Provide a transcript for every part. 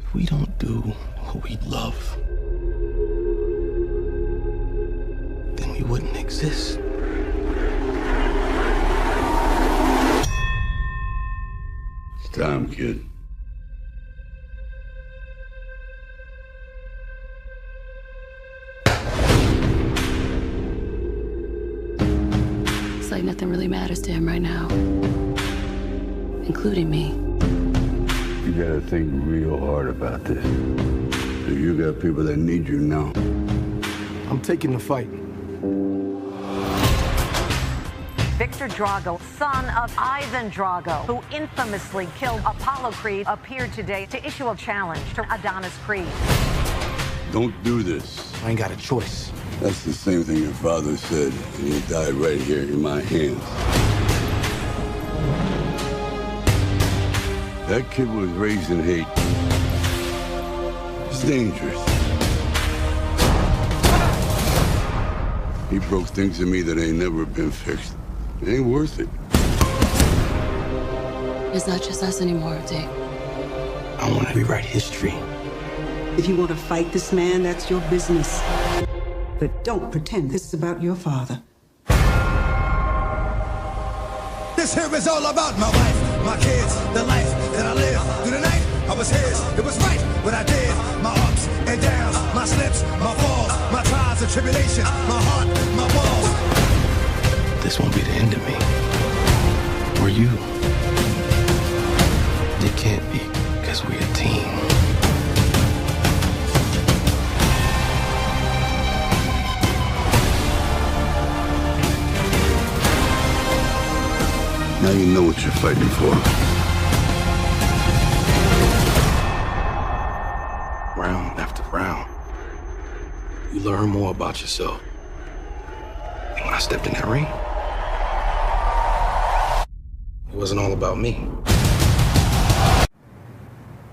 If we don't do what we love, then we wouldn't exist. It's time, kid. It's like nothing really matters to him right now, including me. You gotta think real hard about this. You got people that need you now. I'm taking the fight. Victor Drago, son of Ivan Drago, who infamously killed Apollo Creed, appeared today to issue a challenge to Adonis Creed. Don't do this. I ain't got a choice. That's the same thing your father said, and he died right here in my hands. That kid was raised in hate. It's dangerous. He broke things in me that ain't never been fixed. It ain't worth it. It's not just us anymore, Dick. I want to rewrite history. If you want to fight this man, that's your business. But don't pretend this is about your father. This here is all about my wife, my kids, the life that I live. Through the night, I was his. It was right what I did. My ups and downs, my slips, my falls, my trials and tribulations, my heart, my balls. This won't be the end of me. Or you. It can't be, because we're a team. Now you know what you're fighting for. Round after round, you learn more about yourself. And when I stepped in that ring, it wasn't all about me.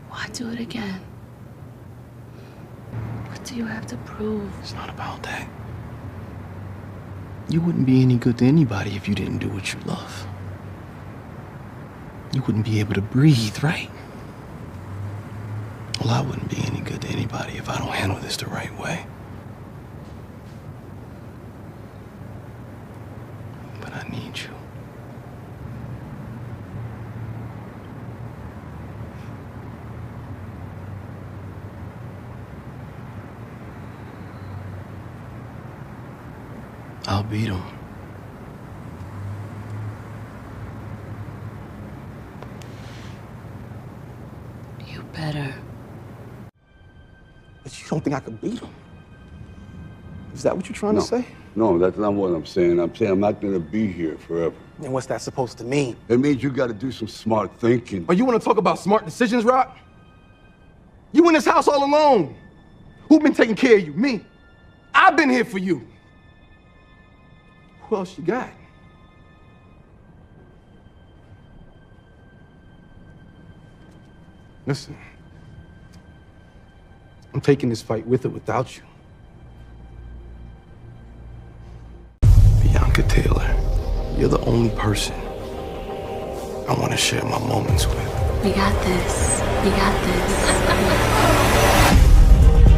Why do it again? What do you have to prove? It's not about that. You wouldn't be any good to anybody if you didn't do what you love. You wouldn't be able to breathe, right? Well, I wouldn't be any good to anybody if I don't handle this the right way. But I need you. I'll beat him. You better. But you don't think I could beat him? Is that what you're trying to say? No, that's not what I'm saying. I'm saying I'm not gonna be here forever. And what's that supposed to mean? It means you gotta do some smart thinking. Oh, you want to talk about smart decisions, Rock? You in this house all alone. Who been taking care of you? Me. I've been here for you. Who else you got? Listen, I'm taking this fight with or without you. Bianca Taylor, you're the only person I want to share my moments with. We got this. We got this.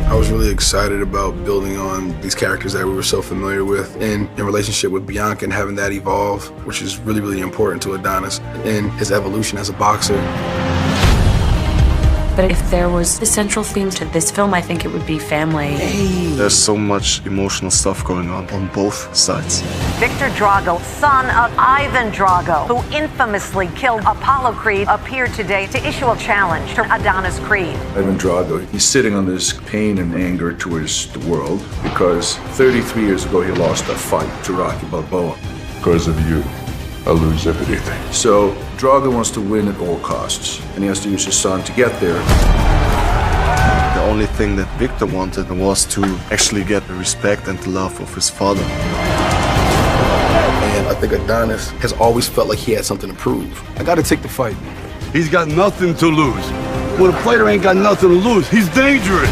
I was really excited about building on these characters that we were so familiar with, and in relationship with Bianca and having that evolve, which is really, really important to Adonis in his evolution as a boxer. But if there was a central theme to this film, I think it would be family. There's so much emotional stuff going on both sides. Victor Drago, son of Ivan Drago, who infamously killed Apollo Creed, appeared today to issue a challenge to Adonis Creed. Ivan Drago, he's sitting on this pain and anger towards the world because 33 years ago he lost a fight to Rocky Balboa. Because of you, I lose everything. So Drago wants to win at all costs, and he has to use his son to get there. The only thing that Victor wanted was to actually get the respect and the love of his father. And I think Adonis has always felt like he had something to prove. I gotta take the fight. He's got nothing to lose. When a fighter ain't got nothing to lose, he's dangerous.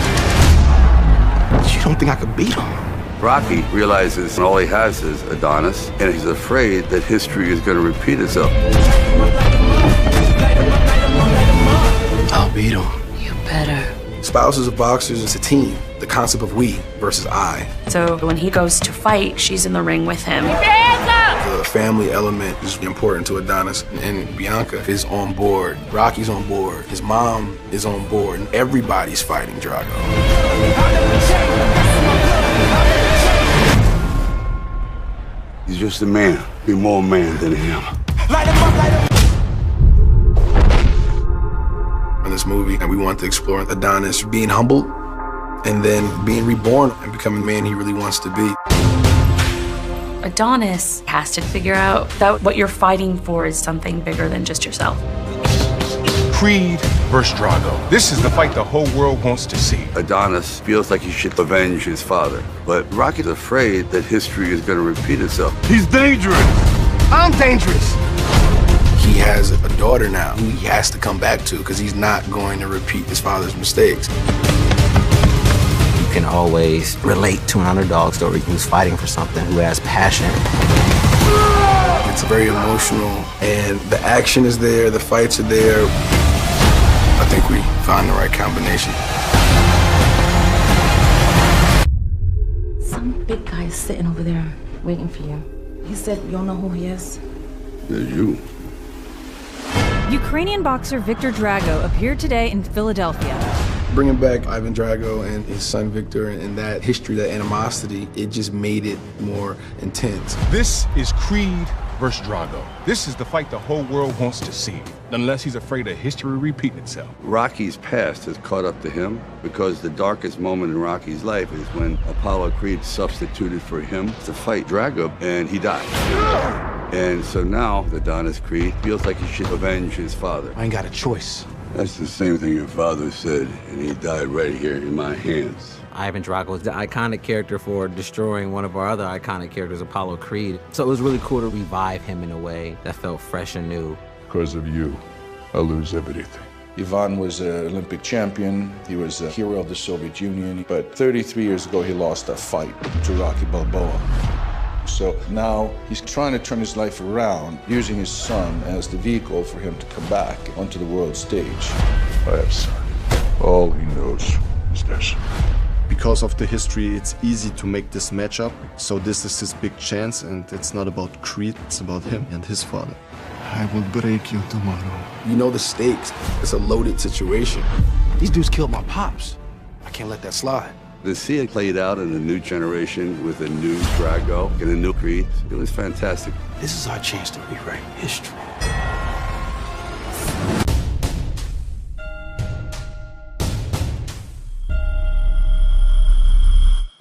But you don't think I could beat him? Rocky realizes all he has is Adonis, and he's afraid that history is going to repeat itself. I'll beat him. You better. Spouses of boxers, it's a team. The concept of we versus I. So when he goes to fight, she's in the ring with him. The family element is important to Adonis, and Bianca is on board. Rocky's on board. His mom is on board, and everybody's fighting Drago. He's just a man. Be more man than him. In this movie, and we want to explore Adonis being humbled and then being reborn and becoming the man he really wants to be. Adonis has to figure out that what you're fighting for is something bigger than just yourself. Creed versus Drago. This is the fight the whole world wants to see. Adonis feels like he should avenge his father, but Rocky's afraid that history is going to repeat itself. He's dangerous. I'm dangerous. He has a daughter now who he has to come back to because he's not going to repeat his father's mistakes. You can always relate to an underdog story who's fighting for something, who has passion. It's very emotional, and the action is there, the fights are there. I think we found the right combination. Some big guy is sitting over there waiting for you. He said you don't know who he is. There's you. Ukrainian boxer Viktor Drago appeared today in Philadelphia. Bringing back Ivan Drago and his son Victor and that history, that animosity, it just made it more intense. This is Creed versus Drago. This is the fight the whole world wants to see, unless he's afraid of history repeating itself. Rocky's past has caught up to him because the darkest moment in Rocky's life is when Apollo Creed substituted for him to fight Drago, and he died. And so now Adonis Creed feels like he should avenge his father. I ain't got a choice. That's the same thing your father said, and he died right here in my hands. Ivan Drago is the iconic character for destroying one of our other iconic characters, Apollo Creed. So it was really cool to revive him in a way that felt fresh and new. Because of you, I lose everything. Ivan was an Olympic champion. He was a hero of the Soviet Union. But 33 years ago, he lost a fight to Rocky Balboa. So now he's trying to turn his life around, using his son as the vehicle for him to come back onto the world stage. I have son. All he knows is this. Because of the history, it's easy to make this matchup. So this is his big chance, and it's not about Creed, it's about him and his father. I will break you tomorrow. You know the stakes. It's a loaded situation. These dudes killed my pops. I can't let that slide. To see it played out in a new generation with a new Drago and a new Creed, it was fantastic. This is our chance to rewrite history.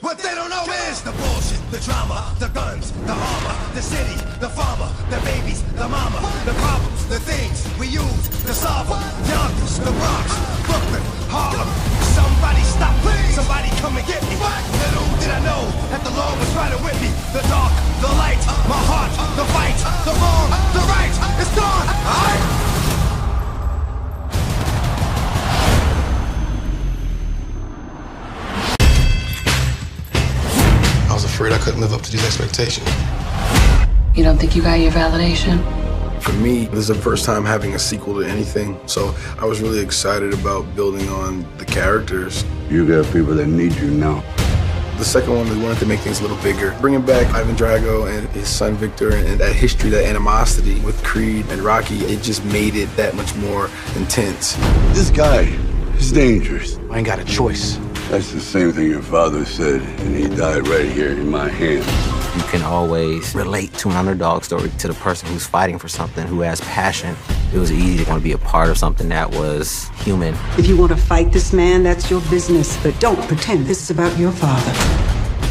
What they don't know is the bullshit, the drama, the guns, the armor, the city, the farmer, the babies, the mama, the problems, the things we use to solve them. Yonkers, the Bronx, Brooklyn, Harlem. Somebody stop, please. Somebody come and get me. Little did I know that the law was riding with me. The dark, the light, my heart, the fight, the wrong, the right, it's gone. I was afraid I couldn't live up to these expectations. You don't think you got your validation? For me, this is the first time having a sequel to anything, so I was really excited about building on the characters. You got people that need you now. The second one, we wanted to make things a little bigger. Bringing back Ivan Drago and his son Victor and that history, that animosity with Creed and Rocky, it just made it that much more intense. This guy is dangerous. I ain't got a choice. That's the same thing your father said, and he died right here in my hands. You can always relate to an underdog story, to the person who's fighting for something, who has passion. It was easy to want to be a part of something that was human. If you want to fight this man, that's your business. But don't pretend this is about your father.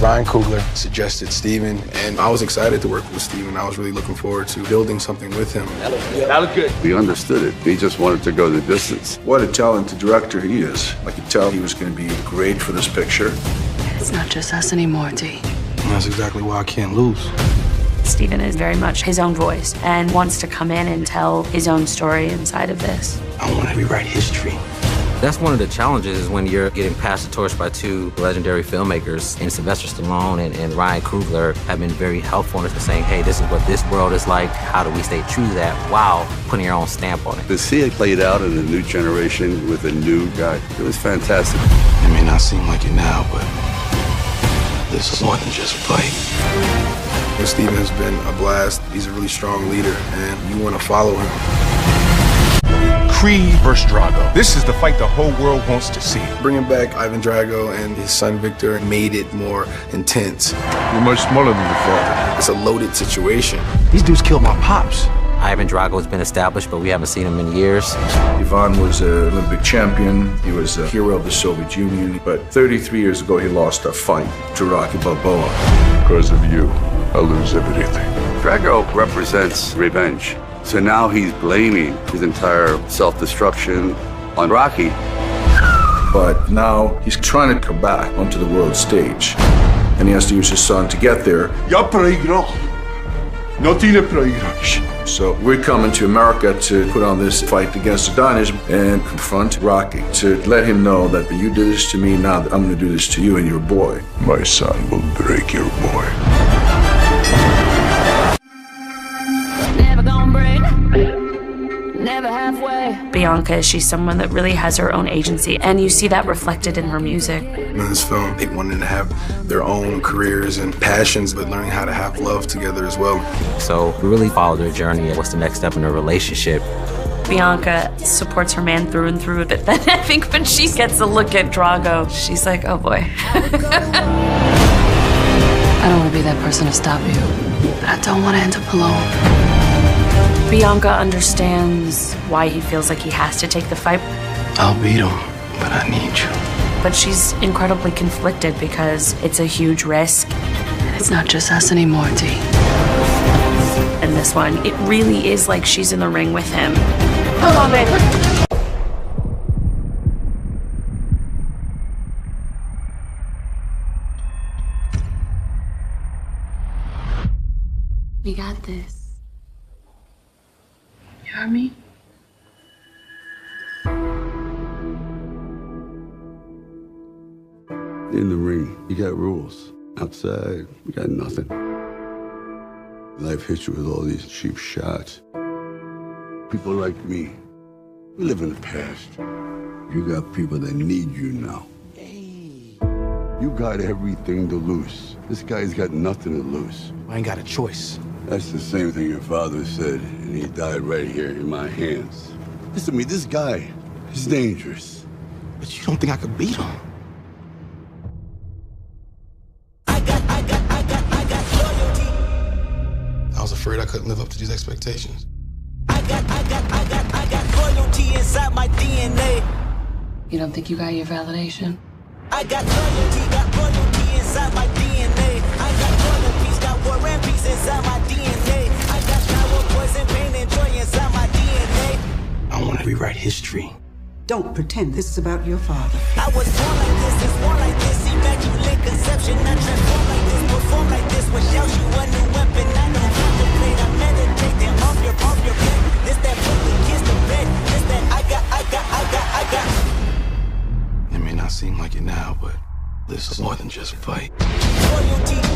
Ryan Coogler suggested Steven, and I was excited to work with Steven. I was really looking forward to building something with him. That looked good. We understood it. He just wanted to go the distance. What a talented director he is. I could tell he was going to be great for this picture. It's not just us anymore, D. And that's exactly why I can't lose. Steven is very much his own voice and wants to come in and tell his own story inside of this. I want to rewrite history. That's one of the challenges is when you're getting passed the torch by two legendary filmmakers, and Sylvester Stallone and Ryan Coogler have been very helpful in saying, hey, this is what this world is like. How do we stay true to that while putting your own stamp on it? To see it played out in a new generation with a new guy, it was fantastic. It may not seem like it now, but this is more than just a fight. Steven has been a blast. He's a really strong leader, and you want to follow him. Creed versus Drago. This is the fight the whole world wants to see. Bringing back Ivan Drago and his son Victor made it more intense. You're much smaller than your father. It's a loaded situation. These dudes killed my pops. Ivan Drago has been established, but we haven't seen him in years. Ivan was an Olympic champion. He was a hero of the Soviet Union. But 33 years ago, he lost a fight to Rocky Balboa. Because of you, I lose everything. Drago represents revenge. So now he's blaming his entire self-destruction on Rocky. But now he's trying to come back onto the world stage. And he has to use his son to get there. So we're coming to America to put on this fight against Adonis and confront Rocky, to let him know that you did this to me, now I'm going to do this to you and your boy. My son will break your boy. Never gonna break, never halfway. Bianca, she's someone that really has her own agency, and you see that reflected in her music. In this film, they wanted to have their own careers and passions, but learning how to have love together as well. So we really followed their journey and what's the next step in their relationship. Bianca supports her man through and through, but then I think when she gets a look at Drago, she's like, oh boy. I don't want to be that person to stop you, but I don't want to end up alone. Bianca understands why he feels like he has to take the fight. I'll beat him, but I need you. But she's incredibly conflicted because it's a huge risk. It's not just us anymore, D. And this one, it really is like she's in the ring with him. Come on, baby. We got this. You heard me? In the ring, you got rules. Outside, we got nothing. Life hits you with all these cheap shots. People like me, we live in the past. You got people that need you now. You got everything to lose. This guy's got nothing to lose. I ain't got a choice. That's the same thing your father said, and he died right here in my hands. Listen to me, this guy is dangerous. But you don't think I could beat him? I was afraid I couldn't live up to these expectations. I got loyalty inside my DNA. You don't think you got your validation? I got loyalty inside my DNA. I got loyalty, got war and peace inside my DNA. I got power, poison, pain, and joy inside my DNA. I want to rewrite history. Don't pretend this is about your father. I was born like this, it's born like this. Immaculate conception, I transform like this, perform like this. Without you, a new weapon. I don't contemplate, I meditate. Then off your bed. This that Brooklyn kiss the bed. This that I got. It may not seem like it now, but this is more than just a fight. Loyalty.